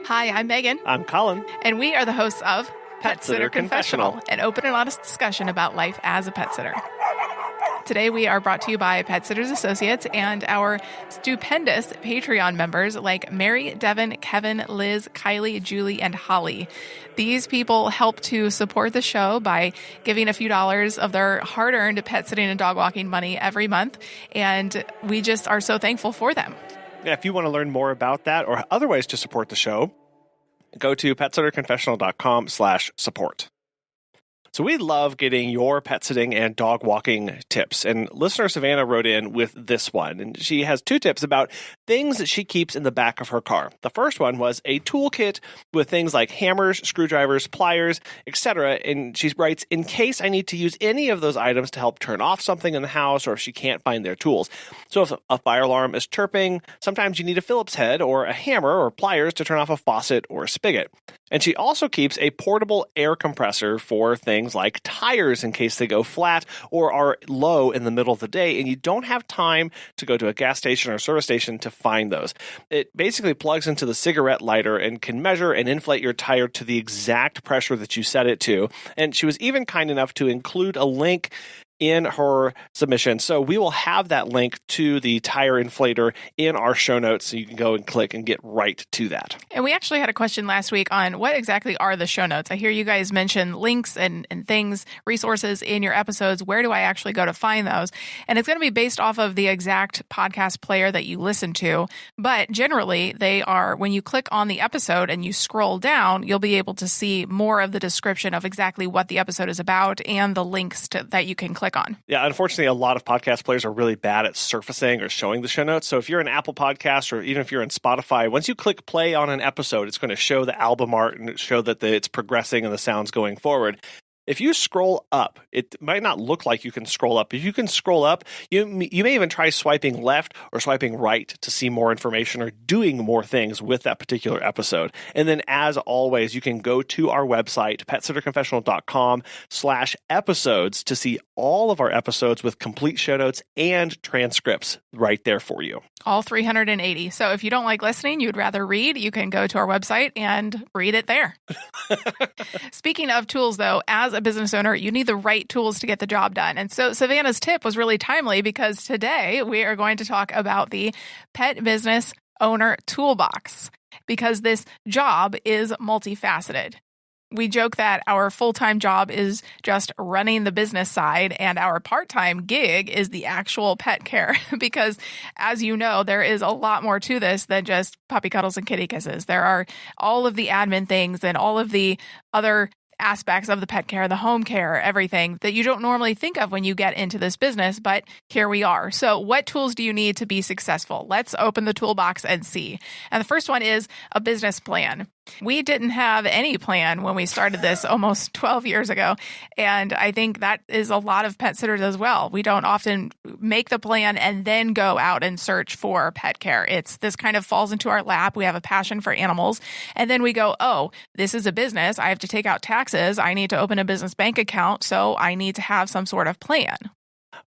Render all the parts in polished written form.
Hi, I'm Megan. I'm Colin. And we are the hosts of Pet Sitter Confessional, an open and honest discussion about life as a pet sitter. Today we are brought to you by Pet Sitters Associates and our stupendous Patreon members like Mary, Devin, Kevin, Liz, Kylie, Julie, and Holly. These people help to support the show by giving a few dollars of their hard-earned pet sitting and dog walking money every month, and we just are so thankful for them. Yeah, if you want to learn more about that or other ways to support the show, go to petsitterconfessional.com/support. So we love getting your pet sitting and dog walking tips. And listener Savannah wrote in with this one. And she has two tips about things that she keeps in the back of her car. The first one was a toolkit with things like hammers, screwdrivers, pliers, etc. And she writes, in case I need to use any of those items to help turn off something in the house or if she can't find their tools. So if a fire alarm is chirping, sometimes you need a Phillips head or a hammer or pliers to turn off a faucet or a spigot. And she also keeps a portable air compressor for things like tires in case they go flat or are low in the middle of the day and you don't have time to go to a gas station or service station to find those. It basically plugs into the cigarette lighter and can measure and inflate your tire to the exact pressure that you set it to. And she was even kind enough to include a link in her submission. So we will have that link to the tire inflator in our show notes so you can go and click and get right to that. And we actually had a question last week on what exactly are the show notes. I hear you guys mention links and things, resources in your episodes. Where do I actually go to find those? And it's going to be based off of the exact podcast player that you listen to. But generally, they are, when you click on the episode and you scroll down, you'll be able to see more of the description of exactly what the episode is about and the links that you can click on. Yeah, unfortunately, a lot of podcast players are really bad at surfacing or showing the show notes. So if you're an Apple Podcast or even if you're in Spotify, once you click play on an episode, it's going to show the album art and show that it's progressing and the sound's going forward. If you scroll up, it might not look like you can scroll up. If you can scroll up, you may even try swiping left or swiping right to see more information or doing more things with that particular episode. And then as always, you can go to our website, petsitterconfessional.com/episodes to see all of our episodes with complete show notes and transcripts right there for you. All 380. So if you don't like listening, you'd rather read, you can go to our website and read it there. Speaking of tools, though, as a business owner, you need the right tools to get the job done. And so Savannah's tip was really timely because today we are going to talk about the Pet Business Owner Toolbox because this job is multifaceted. We joke that our full-time job is just running the business side and our part-time gig is the actual pet care because, as you know, there is a lot more to this than just puppy cuddles and kitty kisses. There are all of the admin things and all of the other aspects of the pet care, the home care, everything that you don't normally think of when you get into this business, but here we are. So what tools do you need to be successful? Let's open the toolbox and see. And the first one is a business plan. We didn't have any plan when we started this almost 12 years ago. And I think that is a lot of pet sitters as well. We don't often make the plan and then go out and search for pet care. This kind of falls into our lap. We have a passion for animals. And then we go, oh, this is a business. I have to take out taxes. I need to open a business bank account. So I need to have some sort of plan.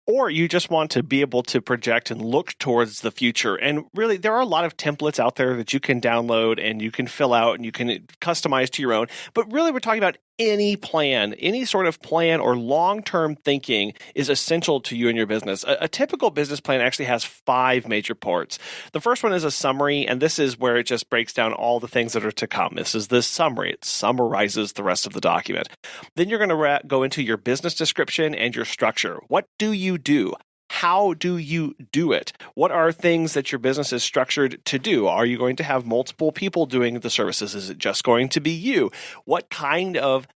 Or you just want to be able to project and look towards the future. And really, there are a lot of templates out there that you can download and you can fill out and you can customize to your own. But really, we're talking about any plan, any sort of plan or long-term thinking is essential to you and your business. A typical business plan actually has 5 major parts. The first one is a summary, and this is where it just breaks down all the things that are to come. This is the summary. It summarizes the rest of the document. Then you're going to go into your business description and your structure. What do you do? How do you do it? What are things that your business is structured to do? Are you going to have multiple people doing the services? Is it just going to be you? What kind of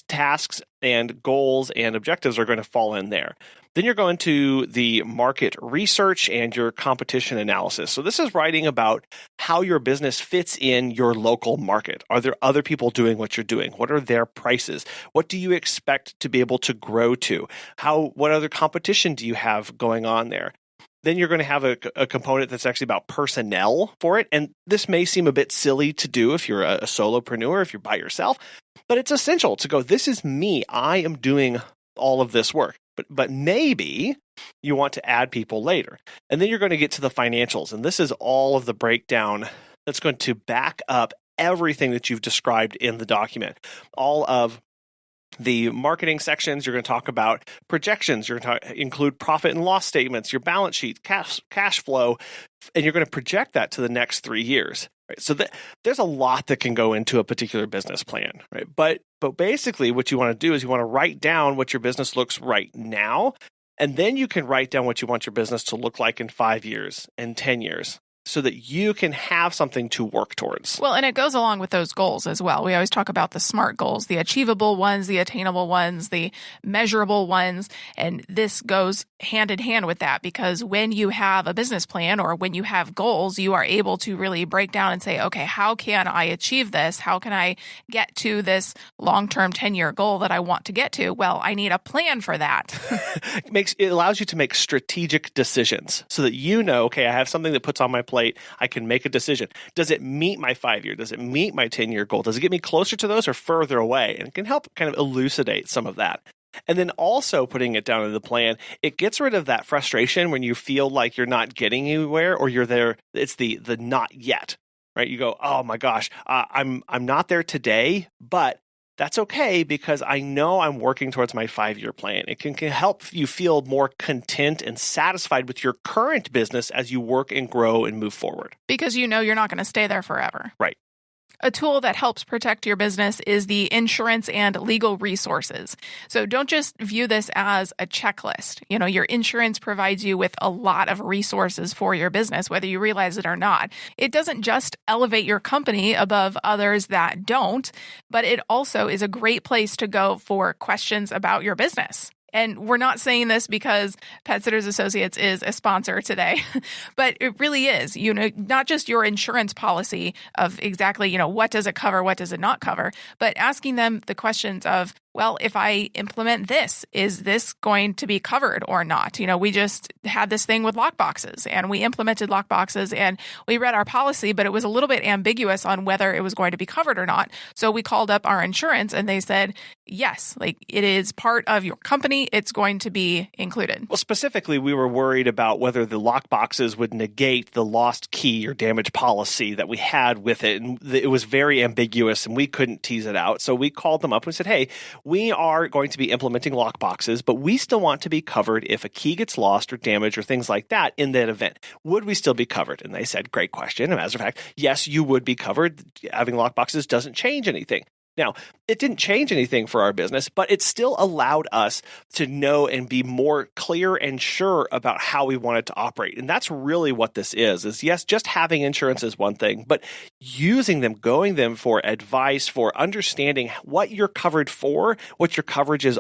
tasks and goals and objectives are going to fall in there? Then you're going to the market research and your competition analysis. So this is writing about how your business fits in your local market. Are there other people doing what you're doing? What are their prices? What do you expect to be able to grow to? What other competition do you have going on there? Then you're going to have a component that's actually about personnel for it. And this may seem a bit silly to do if you're a solopreneur, if you're by yourself, but it's essential to go, this is me. I am doing all of this work. But maybe you want to add people later. And then you're going to get to the financials. And this is all of the breakdown that's going to back up everything that you've described in the document. All of the marketing sections, you're going to talk about projections. You're going to include profit and loss statements, your balance sheet, cash flow, and you're going to project that to the next 3 years. Right? So there's a lot that can go into a particular business plan, right? But basically what you want to do is you want to write down what your business looks right now, and then you can write down what you want your business to look like in 5 years and 10 years, so that you can have something to work towards. Well, and it goes along with those goals as well. We always talk about the SMART goals, the achievable ones, the attainable ones, the measurable ones. And this goes hand in hand with that, because when you have a business plan or when you have goals, you are able to really break down and say, okay, how can I achieve this? How can I get to this long-term 10-year goal that I want to get to? Well, I need a plan for that. It allows you to make strategic decisions so that you know, okay, I have something that puts on my plate. I can make a decision. Does it meet my 5-year? Does it meet my 10-year goal? Does it get me closer to those or further away? And it can help kind of elucidate some of that. And then also putting it down in the plan, it gets rid of that frustration when you feel like you're not getting anywhere or you're there. It's the not yet, right? You go, oh my gosh, I'm not there today, but that's okay because I know I'm working towards my 5-year plan. It can help you feel more content and satisfied with your current business as you work and grow and move forward. Because you know you're not going to stay there forever. Right. A tool that helps protect your business is the insurance and legal resources. So don't just view this as a checklist. You know, your insurance provides you with a lot of resources for your business, whether you realize it or not. It doesn't just elevate your company above others that don't, but it also is a great place to go for questions about your business. And we're not saying this because Pet Sitters Associates is a sponsor today, but it really is, you know, not just your insurance policy of exactly, you know, what does it cover, what does it not cover, but asking them the questions of, well, if I implement this, is this going to be covered or not? You know, we just had this thing with lockboxes and we implemented lockboxes and we read our policy, but it was a little bit ambiguous on whether it was going to be covered or not. So we called up our insurance and they said, yes, like it is part of your company. It's going to be included. Well, specifically, we were worried about whether the lockboxes would negate the lost key or damage policy that we had with it. And it was very ambiguous and we couldn't tease it out. So we called them up and said, hey, we are going to be implementing lockboxes, but we still want to be covered if a key gets lost or damaged or things like that in that event. Would we still be covered? And they said, great question. And as a matter of fact, yes, you would be covered. Having lockboxes doesn't change anything. Now, it didn't change anything for our business, but it still allowed us to know and be more clear and sure about how we wanted to operate. And that's really what this is yes, just having insurance is one thing, but using them, going them for advice, for understanding what you're covered for, what your coverages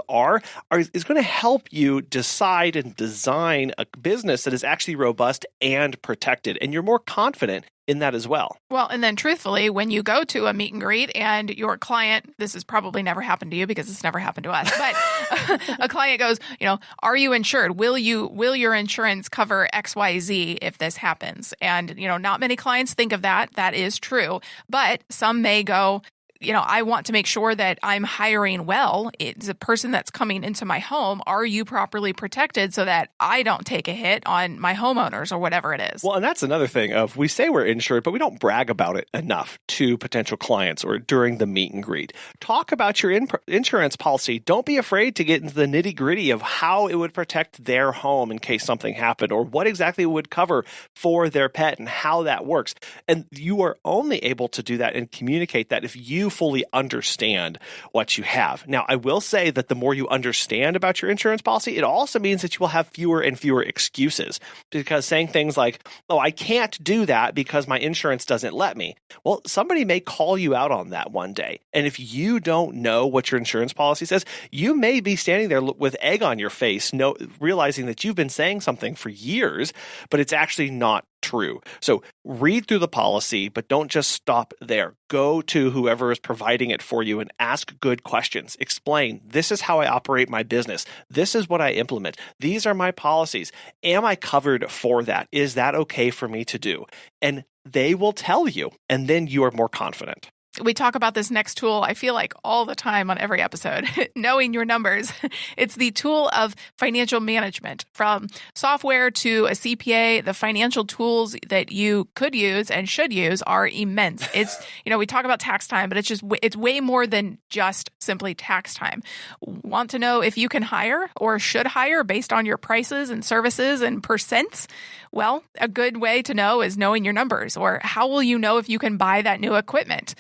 is going to help you decide and design a business that is actually robust and protected. And you're more confident in that as well. Well, and then truthfully, when you go to a meet and greet and your client, this has probably never happened to you because it's never happened to us, but a client goes, you know, are you insured? Will your insurance cover XYZ if this happens? And, you know, not many clients think of that. That is true. But some may go, you know, I want to make sure that I'm hiring well. It's a person that's coming into my home. Are you properly protected so that I don't take a hit on my homeowners or whatever it is? Well, and that's another thing of we say we're insured, but we don't brag about it enough to potential clients or during the meet and greet. Talk about your insurance policy. Don't be afraid to get into the nitty gritty of how it would protect their home in case something happened or what exactly it would cover for their pet and how that works. And you are only able to do that and communicate that if you fully understand what you have. Now, I will say that the more you understand about your insurance policy, it also means that you will have fewer and fewer excuses because saying things like, oh, I can't do that because my insurance doesn't let me. Well, somebody may call you out on that one day. And if you don't know what your insurance policy says, you may be standing there with egg on your face, realizing that you've been saying something for years, but it's actually not true. So read through the policy, but don't just stop there. Go to whoever is providing it for you and ask good questions. Explain, this is how I operate my business. This is what I implement. These are my policies. Am I covered for that? Is that okay for me to do? And they will tell you, and then you are more confident. We talk about this next tool, I feel like all the time on every episode, knowing your numbers. It's the tool of financial management. From software to a CPA, the financial tools that you could use and should use are immense. It's, we talk about tax time, but it's way more than just simply tax time. Want to know if you can hire or should hire based on your prices and services and percents? Well, a good way to know is knowing your numbers. Or how will you know if you can buy that new equipment?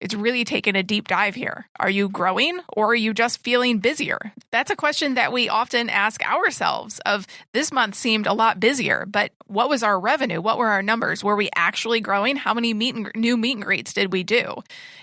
It's really taking a deep dive here. Are you growing or are you just feeling busier? That's a question that we often ask ourselves of this month seemed a lot busier, but what was our revenue? What were our numbers? Were we actually growing? How many new meet and greets did we do?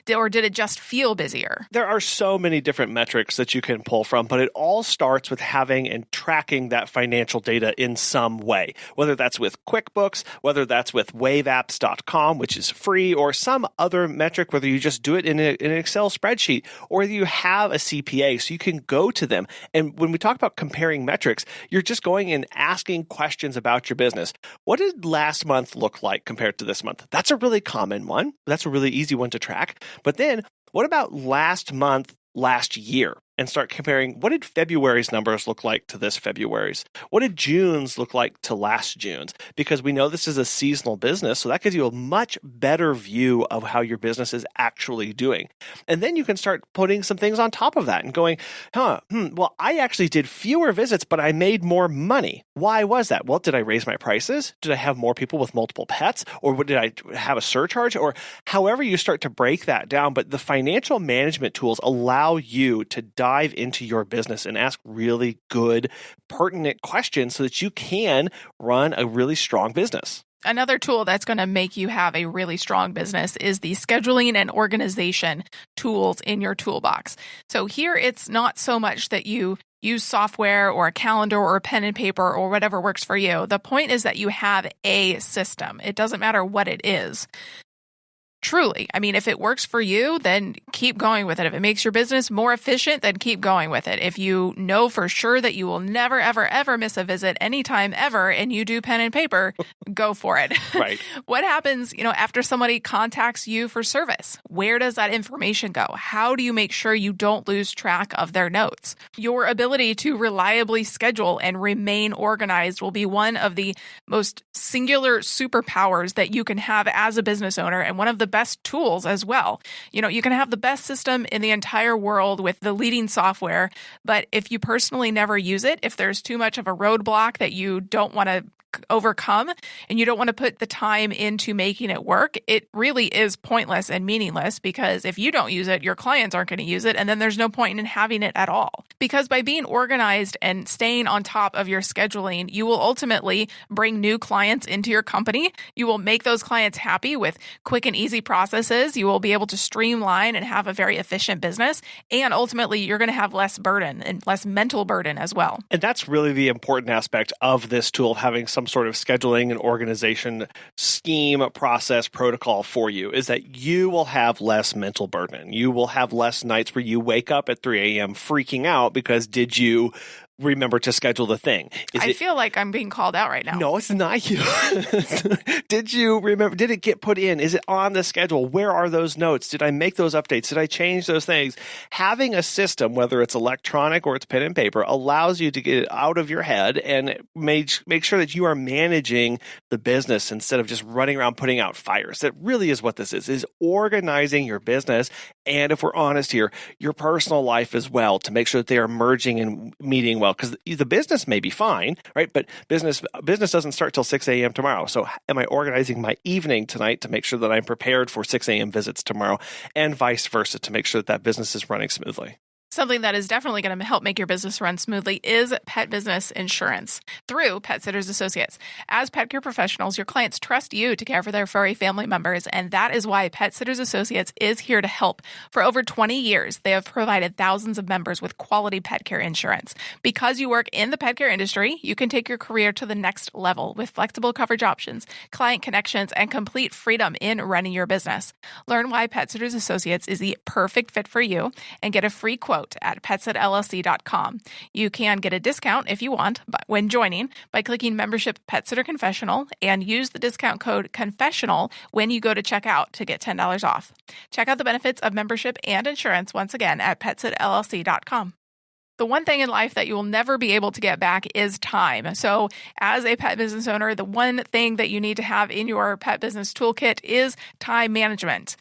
Or did it just feel busier? There are so many different metrics that you can pull from, but it all starts with having and tracking that financial data in some way, whether that's with QuickBooks, whether that's with waveapps.com, which is free, or some other metric, whether you just do it in an Excel spreadsheet, or you have a CPA so you can go to them. And when we talk about comparing metrics, you're just going and asking questions about your business. What did last month look like compared to this month? That's a really common one. That's a really easy one to track. But then what about last month, last year? And start comparing, what did February's numbers look like to this February's? What did June's look like to last June's? Because we know this is a seasonal business, so that gives you a much better view of how your business is actually doing. And then you can start putting some things on top of that and going, well, I actually did fewer visits, but I made more money. Why was that? Well, did I raise my prices? Did I have more people with multiple pets? Or did I have a surcharge? Or however you start to break that down. But the financial management tools allow you to dive into your business and ask really good, pertinent questions so that you can run a really strong business. Another tool that's going to make you have a really strong business is the scheduling and organization tools in your toolbox. So here it's not so much that you use software or a calendar or a pen and paper or whatever works for you. The point is that you have a system. It doesn't matter what it is. Truly. I mean, if it works for you, then keep going with it. If it makes your business more efficient, then keep going with it. If you know for sure that you will never, ever, ever miss a visit anytime ever and you do pen and paper, go for it. Right. What happens, after somebody contacts you for service? Where does that information go? How do you make sure you don't lose track of their notes? Your ability to reliably schedule and remain organized will be one of the most singular superpowers that you can have as a business owner, and one of the best tools as well. You can have the best system in the entire world with the leading software, but if you personally never use it, if there's too much of a roadblock that you don't want to overcome and you don't want to put the time into making it work, it really is pointless and meaningless, because if you don't use it, your clients aren't going to use it, and then there's no point in having it at all. Because by being organized and staying on top of your scheduling, you will ultimately bring new clients into your company. You will make those clients happy with quick and easy processes. You will be able to streamline and have a very efficient business, and ultimately you're going to have less burden and less mental burden as well. And that's really the important aspect of this tool, having some sort of scheduling and organization scheme, process, protocol for you, is that you will have less mental burden. You will have less nights where you wake up at 3 a.m. freaking out because did you remember to schedule the thing? I feel like I'm being called out right now. No, it's not you. Did you remember? Did it get put in? Is it on the schedule? Where are those notes? Did I make those updates? Did I change those things? Having a system, whether it's electronic or it's pen and paper, allows you to get it out of your head and make sure that you are managing the business instead of just running around putting out fires. That really is what this is organizing your business. And if we're honest here, your personal life as well, to make sure that they are merging and meeting well. Because the business may be fine, right? But business doesn't start till 6 a.m. tomorrow. So am I organizing my evening tonight to make sure that I'm prepared for 6 a.m. visits tomorrow, and vice versa, to make sure that business is running smoothly? Something that is definitely going to help make your business run smoothly is pet business insurance through Pet Sitters Associates. As pet care professionals, your clients trust you to care for their furry family members, and that is why Pet Sitters Associates is here to help. For over 20 years, they have provided thousands of members with quality pet care insurance. Because you work in the pet care industry, you can take your career to the next level with flexible coverage options, client connections, and complete freedom in running your business. Learn why Pet Sitters Associates is the perfect fit for you and get a free quote out at petsitllc.com. You can get a discount if you want when joining by clicking Membership Pet Sitter Confessional and use the discount code Confessional when you go to checkout to get $10 off. Check out the benefits of membership and insurance once again at petsitllc.com. The one thing in life that you will never be able to get back is time. So as a pet business owner, the one thing that you need to have in your pet business toolkit is time management.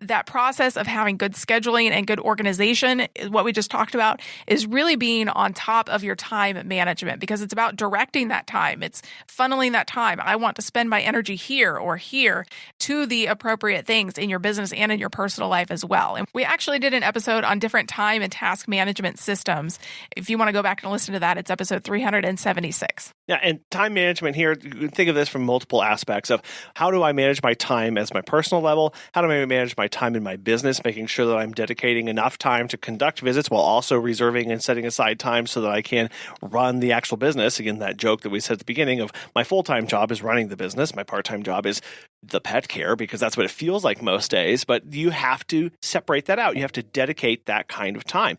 That process of having good scheduling and good organization, what we just talked about, is really being on top of your time management because it's about directing that time. It's funneling that time. I want to spend my energy here or here to the appropriate things in your business and in your personal life as well. And we actually did an episode on different time and task management systems. If you want to go back and listen to that, it's episode 376. Yeah, and time management here, you can think of this from multiple aspects of how do I manage my time as my personal level? How do I manage my time in my business, making sure that I'm dedicating enough time to conduct visits while also reserving and setting aside time so that I can run the actual business? Again, that joke that we said at the beginning of my full-time job is running the business. My part-time job is the pet care because that's what it feels like most days. But you have to separate that out. You have to dedicate that kind of time.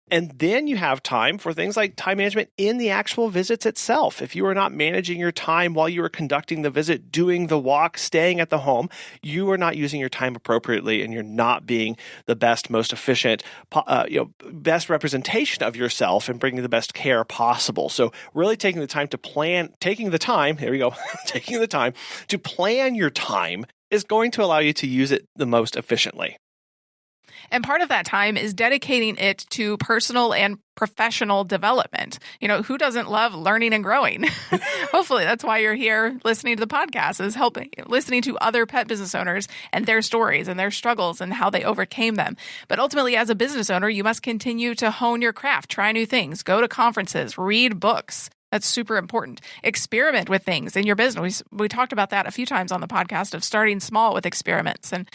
And then you have time for things like time management in the actual visits itself. If you are not managing your time while you are conducting the visit, doing the walk, staying at the home, you are not using your time appropriately and you're not being the best, most efficient, best representation of yourself and bringing the best care possible. So really taking the time to plan your time is going to allow you to use it the most efficiently. And part of that time is dedicating it to personal and professional development. Who doesn't love learning and growing? Hopefully that's why you're here listening to the podcast, is listening to other pet business owners and their stories and their struggles and how they overcame them. But ultimately, as a business owner, you must continue to hone your craft, try new things, go to conferences, read books. That's super important. Experiment with things in your business. We talked about that a few times on the podcast of starting small with experiments and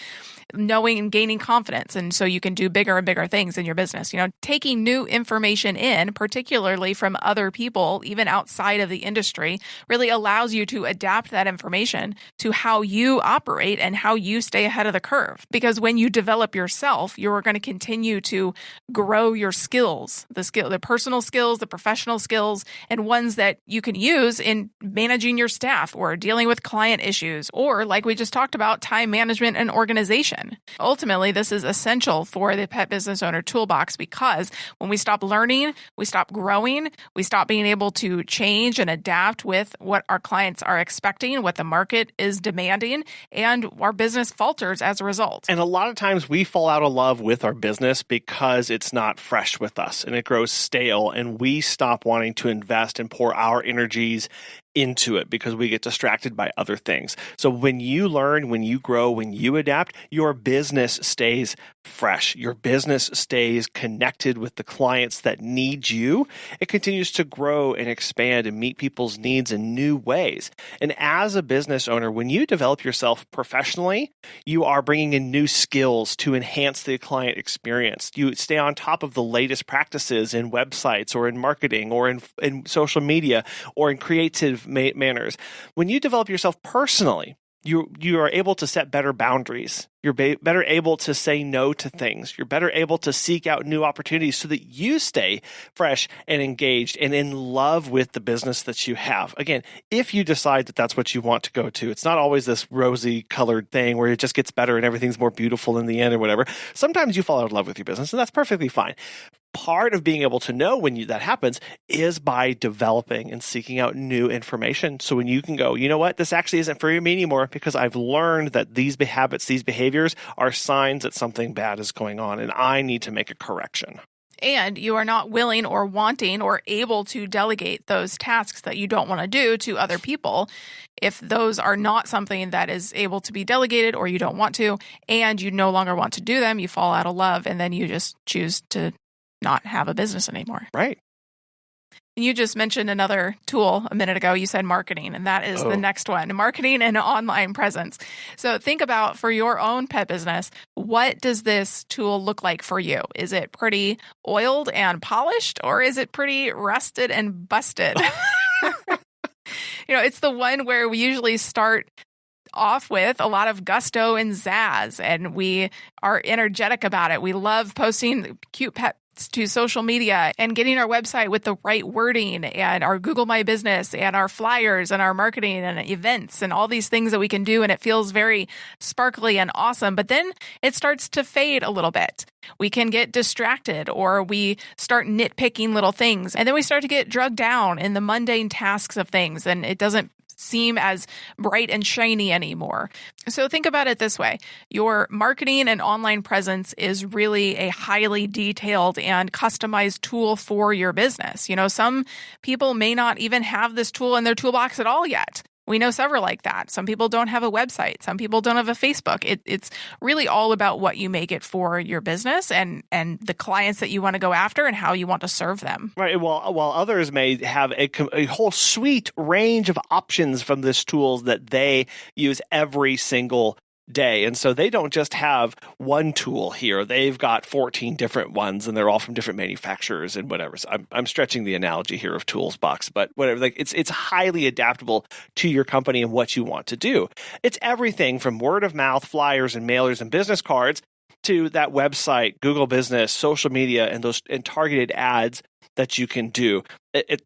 knowing and gaining confidence. And so you can do bigger and bigger things in your business. Taking new information in, particularly from other people, even outside of the industry, really allows you to adapt that information to how you operate and how you stay ahead of the curve. Because when you develop yourself, you're going to continue to grow your skills, the personal skills, the professional skills, and ones that you can use in managing your staff or dealing with client issues, or like we just talked about, time management and organization. Ultimately, this is essential for the pet business owner toolbox because when we stop learning, we stop growing, we stop being able to change and adapt with what our clients are expecting, what the market is demanding, and our business falters as a result. And a lot of times we fall out of love with our business because it's not fresh with us and it grows stale, and we stop wanting to invest and pour our energies into it because we get distracted by other things. So when you learn, when you grow, when you adapt, your business stays fresh. Your business stays connected with the clients that need you. It continues to grow and expand and meet people's needs in new ways. And as a business owner, when you develop yourself professionally, you are bringing in new skills to enhance the client experience. You stay on top of the latest practices in websites or in marketing or in social media or in creative manners. When you develop yourself personally, you are able to set better boundaries. You're better able to say no to things. You're better able to seek out new opportunities so that you stay fresh and engaged and in love with the business that you have. Again, if you decide that that's what you want to go to, it's not always this rosy colored thing where it just gets better and everything's more beautiful in the end or whatever. Sometimes you fall out of love with your business, and that's perfectly fine. Part of being able to know when that happens is by developing and seeking out new information. So when you can go, you know what, this actually isn't for me anymore because I've learned that these habits, these behaviors are signs that something bad is going on and I need to make a correction. And you are not willing or wanting or able to delegate those tasks that you don't want to do to other people. If those are not something that is able to be delegated or you don't want to, and you no longer want to do them, you fall out of love and then you just choose to not have a business anymore. Right. You just mentioned another tool a minute ago. You said marketing, and that is the next one, marketing and online presence. So think about, for your own pet business, what does this tool look like for you? Is it pretty oiled and polished, or is it pretty rusted and busted? It's the one where we usually start off with a lot of gusto and zazz, and we are energetic about it. We love posting cute pet to social media and getting our website with the right wording and our Google My Business and our flyers and our marketing and events and all these things that we can do. And it feels very sparkly and awesome. But then it starts to fade a little bit. We can get distracted or we start nitpicking little things. And then we start to get drugged down in the mundane tasks of things. And it doesn't seem as bright and shiny anymore. So think about it this way. Your marketing and online presence is really a highly detailed and customized tool for your business. Some people may not even have this tool in their toolbox at all yet. We know several like that. Some people don't have a website. Some people don't have a Facebook. It's really all about what you make it for your business and the clients that you want to go after and how you want to serve them. Right. While others may have a whole suite range of options from this tools that they use every single day. And so they don't just have one tool here. They've got 14 different ones and they're all from different manufacturers and whatever. So I'm stretching the analogy here of Toolbox, but whatever. Like it's highly adaptable to your company and what you want to do. It's everything from word of mouth, flyers and mailers and business cards to that website, Google Business, social media, and targeted ads that you can do.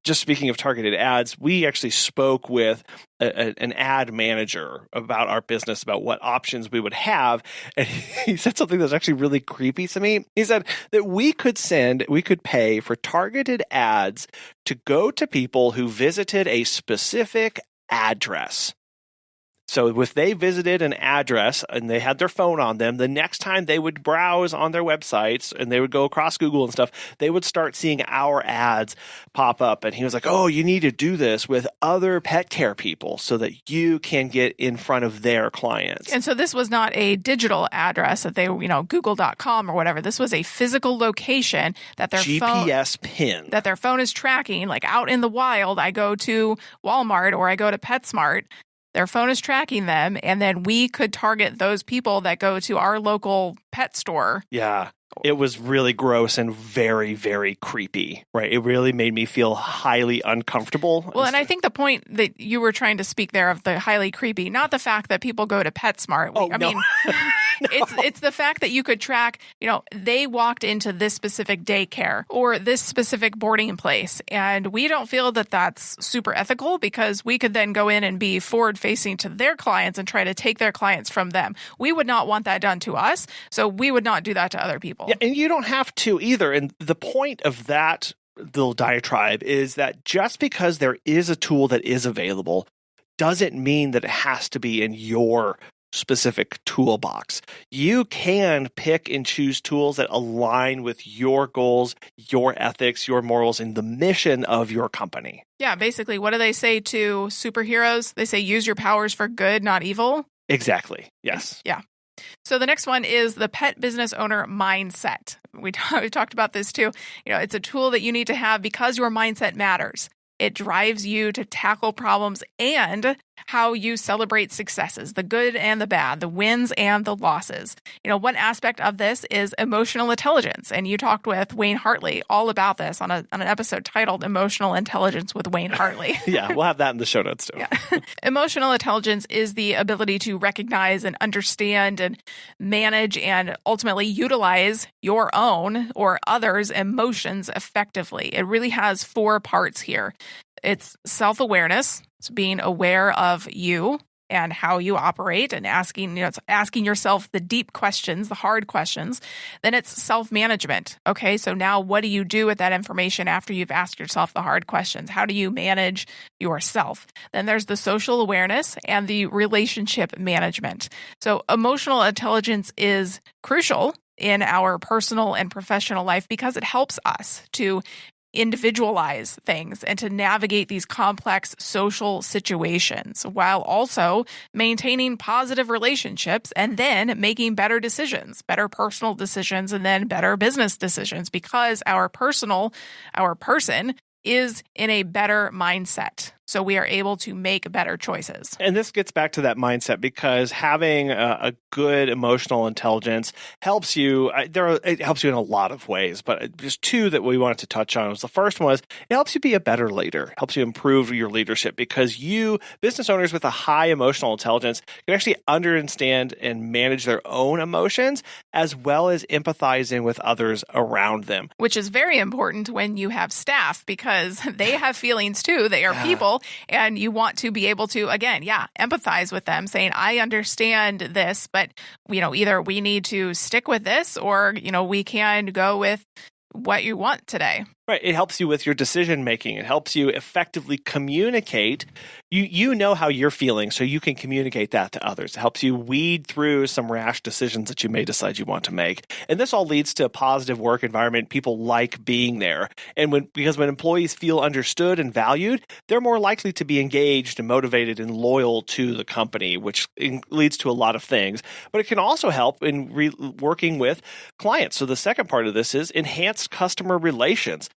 Just speaking of targeted ads, we actually spoke with an ad manager about our business, about what options we would have. And he said something that's actually really creepy to me. He said that we could pay for targeted ads to go to people who visited a specific address. So if they visited an address and they had their phone on them, the next time they would browse on their websites and they would go across Google and stuff, they would start seeing our ads pop up. And he was like, oh, you need to do this with other pet care people so that you can get in front of their clients. And so this was not a digital address that they, google.com or whatever. This was a physical location that their GPS pin that their phone is tracking. Like out in the wild, I go to Walmart or I go to PetSmart. Their phone is tracking them, and then we could target those people that go to our local pet store. Yeah. It was really gross and very, very creepy, right? It really made me feel highly uncomfortable. Well, and I think the point that you were trying to speak there of the highly creepy, not the fact that people go to PetSmart. No. It's the fact that you could track, they walked into this specific daycare or this specific boarding place. And we don't feel that that's super ethical because we could then go in and be forward facing to their clients and try to take their clients from them. We would not want that done to us. So we would not do that to other people. Yeah, and you don't have to either. And the point of that little diatribe is that just because there is a tool that is available doesn't mean that it has to be in your specific toolbox. You can pick and choose tools that align with your goals, your ethics, your morals, and the mission of your company. Yeah, basically, what do they say to superheroes? They say use your powers for good, not evil. Exactly. Yes. Yeah. So the next one is the pet business owner mindset. We talked about this too. It's a tool that you need to have because your mindset matters. It drives you to tackle problems and how you celebrate successes, the good and the bad, the wins and the losses. One aspect of this is emotional intelligence. And you talked with Wayne Hartley all about this on an episode titled Emotional Intelligence with Wayne Hartley. Yeah, we'll have that in the show notes too. Yeah. Emotional intelligence is the ability to recognize and understand and manage and ultimately utilize your own or others' emotions effectively. It really has 4 parts here. It's self-awareness. It's being aware of you and how you operate and asking yourself the deep questions, the hard questions. Then it's self-management. Okay, so now what do you do with that information after you've asked yourself the hard questions? How do you manage yourself? Then there's the social awareness and the relationship management. So emotional intelligence is crucial in our personal and professional life because it helps us to individualize things and to navigate these complex social situations while also maintaining positive relationships and then making better decisions, better personal decisions, and then better business decisions because our person is in a better mindset. so we are able to make better choices. And this gets back to that mindset, because having a good emotional intelligence helps you. It helps you in a lot of ways, but just two that we wanted to touch on. The first one was it helps you be a better leader, helps you improve your leadership, because business owners with a high emotional intelligence, can actually understand and manage their own emotions, as well as empathizing with others around them. Which is very important when you have staff, because they have feelings too. They are people, and you want to be able to, again, empathize with them, saying, I understand this, but, either we need to stick with this, or, we can go with what you want today. Right. It helps you with your decision making. It helps you effectively communicate. You know how you're feeling, so you can communicate that to others. It helps you weed through some rash decisions that you may decide you want to make. And this all leads to a positive work environment. People like being there. And because when employees feel understood and valued, they're more likely to be engaged and motivated and loyal to the company, which leads to a lot of things. But it can also help in working with clients. So the second part of this is enhanced customer relations.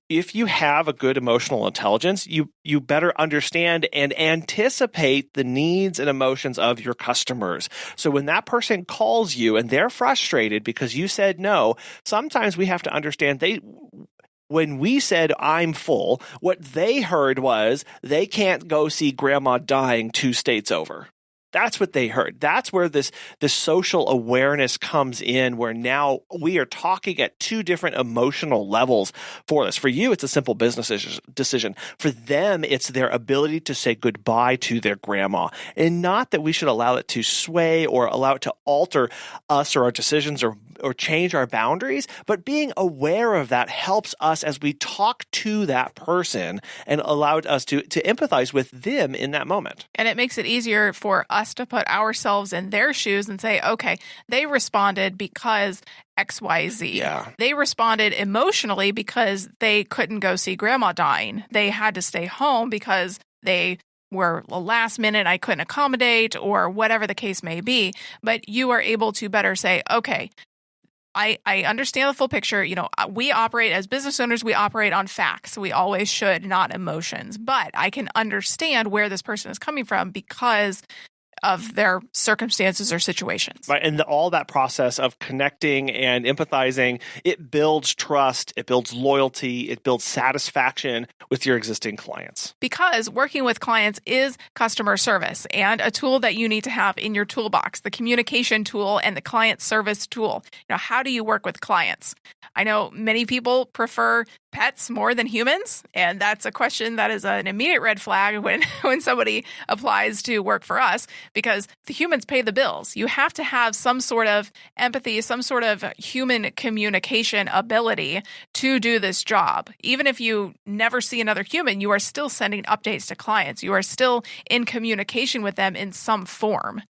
If you have a good emotional intelligence, you better understand and anticipate the needs and emotions of your customers. So when that person calls you and they're frustrated because you said no, sometimes we have to understand when we said I'm full, what they heard was they can't go see grandma dying 2 states over. That's what they heard. That's where this social awareness comes in, where now we are talking at 2 different emotional levels for this. For you, it's a simple business decision. For them, it's their ability to say goodbye to their grandma. And not that we should allow it to sway or allow it to alter us or our decisions or change our boundaries, but being aware of that helps us as we talk to that person and allow us to empathize with them in that moment. And it makes it easier for us to put ourselves in their shoes and say, okay, they responded because XYZ. Yeah. They responded emotionally because they couldn't go see grandma dying. They had to stay home because they were last minute, I couldn't accommodate, or whatever the case may be. But you are able to better say, okay, I understand the full picture. We operate as business owners, we operate on facts. We always should, not emotions. But I can understand where this person is coming from because of their circumstances or situations. Right. And all that process of connecting and empathizing, it builds trust, it builds loyalty, it builds satisfaction with your existing clients. Because working with clients is customer service, and a tool that you need to have in your toolbox, the communication tool and the client service tool. How do you work with clients? I know many people prefer pets more than humans, and that's a question that is an immediate red flag when somebody applies to work for us, because the humans pay the bills. You have to have some sort of empathy, some sort of human communication ability to do this job. Even if you never see another human, you are still sending updates to clients. You are still in communication with them in some form.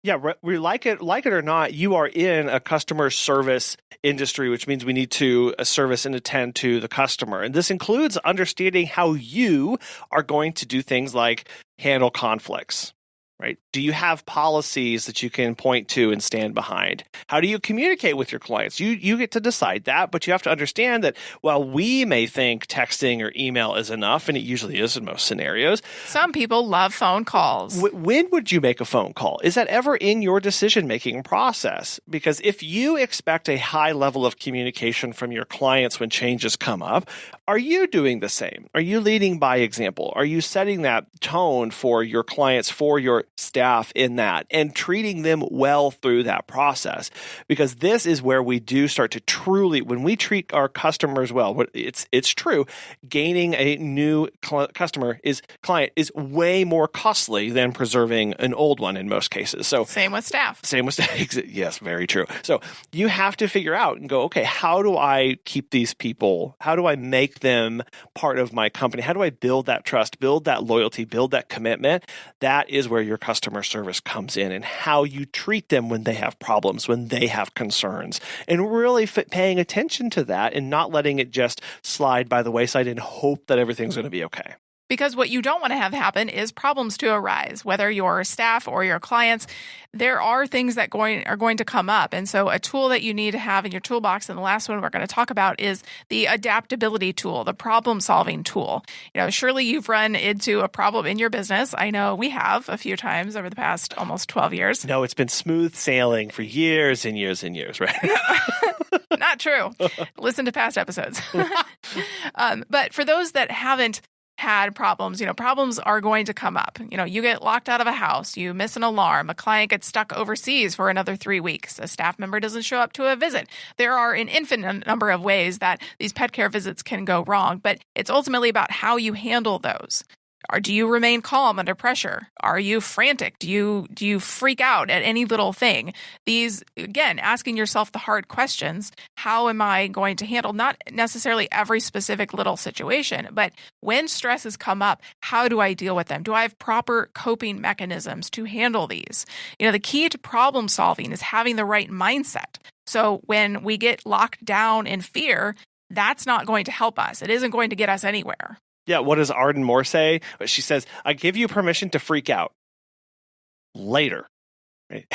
Yeah, we like it or not, you are in a customer service industry, which means we need to service and attend to the customer. And this includes understanding how you are going to do things like handle conflicts. Right? Do you have policies that you can point to and stand behind? How do you communicate with your clients? You get to decide that, but you have to understand that while we may think texting or email is enough, and it usually is in most scenarios, some people love phone calls. When would you make a phone call? Is that ever in your decision-making process? Because if you expect a high level of communication from your clients when changes come up, are you doing the same? Are you leading by example? Are you setting that tone for your clients, for your staff in that, and treating them well through that process? Because this is where we do start to truly, when we treat our customers well, it's true, gaining a new client is way more costly than preserving an old one in most cases. So same with staff. Yes, very true. So you have to figure out and go, okay, how do I keep these people? How do I make them part of my company? How do I build that trust, build that loyalty, build that commitment? That is where your customer service comes in, and how you treat them when they have problems, when they have concerns, and really paying attention to that and not letting it just slide by the wayside and hope that everything's going to be okay. Because what you don't want to have happen is problems to arise, whether your staff or your clients. There are things that are going to come up. And so a tool that you need to have in your toolbox, and the last one we're going to talk about, is the adaptability tool, the problem-solving tool. Surely you've run into a problem in your business. I know we have a few times over the past almost 12 years. No, it's been smooth sailing for years and years and years, right? Not true. Listen to past episodes. But for those that haven't had problems, problems are going to come up. You get locked out of a house, you miss an alarm, a client gets stuck overseas for another 3 weeks, a staff member doesn't show up to a visit. There are an infinite number of ways that these pet care visits can go wrong, but it's ultimately about how you handle those. Or do you remain calm under pressure? Are you frantic? Do you freak out at any little thing? These, again, asking yourself the hard questions. How am I going to handle not necessarily every specific little situation, but when stresses come up, how do I deal with them? Do I have proper coping mechanisms to handle these? The key to problem solving is having the right mindset. So when we get locked down in fear, that's not going to help us. It isn't going to get us anywhere. Yeah, what does Arden Moore say? She says, I give you permission to freak out later. Right?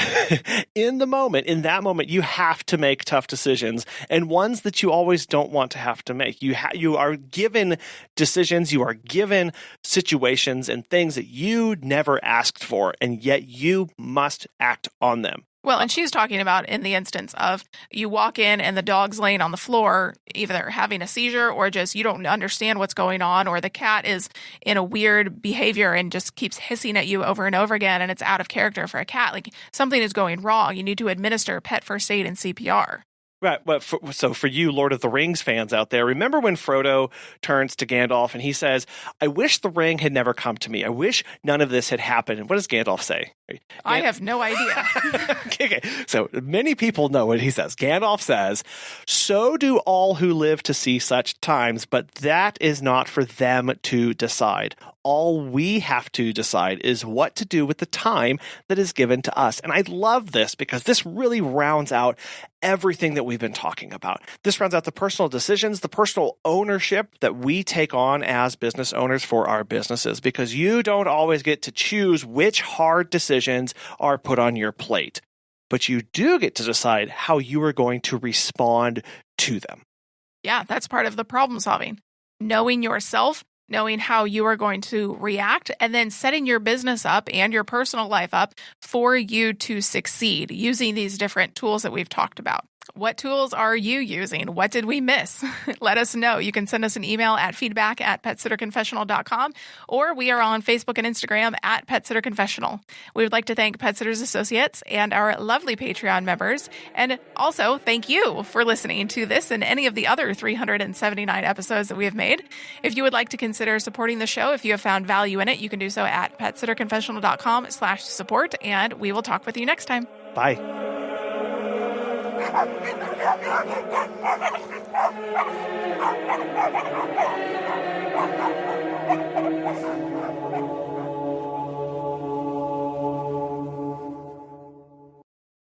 In that moment, you have to make tough decisions, and ones that you always don't want to have to make. You are given decisions, you are given situations and things that you never asked for, and yet you must act on them. Well, and she's talking about in the instance of you walk in and the dog's laying on the floor, either having a seizure or just you don't understand what's going on, or the cat is in a weird behavior and just keeps hissing at you over and over again, and it's out of character for a cat. Like something is going wrong. You need to administer pet first aid and CPR. Right. But so for you Lord of the Rings fans out there, remember when Frodo turns to Gandalf and he says, I wish the ring had never come to me. I wish none of this had happened. And what does Gandalf say? I have no idea. Okay. So many people know what he says. Gandalf says, so do all who live to see such times, but that is not for them to decide. All we have to decide is what to do with the time that is given to us. And I love this because this really rounds out everything that we've been talking about. This rounds out the personal decisions, the personal ownership that we take on as business owners for our businesses, because you don't always get to choose which hard decisions are put on your plate, but you do get to decide how you are going to respond to them. Yeah, that's part of the problem solving. Knowing yourself, knowing how you are going to react, and then setting your business up and your personal life up for you to succeed using these different tools that we've talked about. What tools are you using? What did we miss? Let us know. You can send us an email at feedback@PetSitterConfessional.com, or we are on Facebook and Instagram at PetSitterConfessional. We would like to thank Pet Sitters Associates and our lovely Patreon members. And also thank you for listening to this and any of the other 379 episodes that we have made. If you would like to consider supporting the show, if you have found value in it, you can do so at PetSitterConfessional.com/support, and we will talk with you next time. Bye.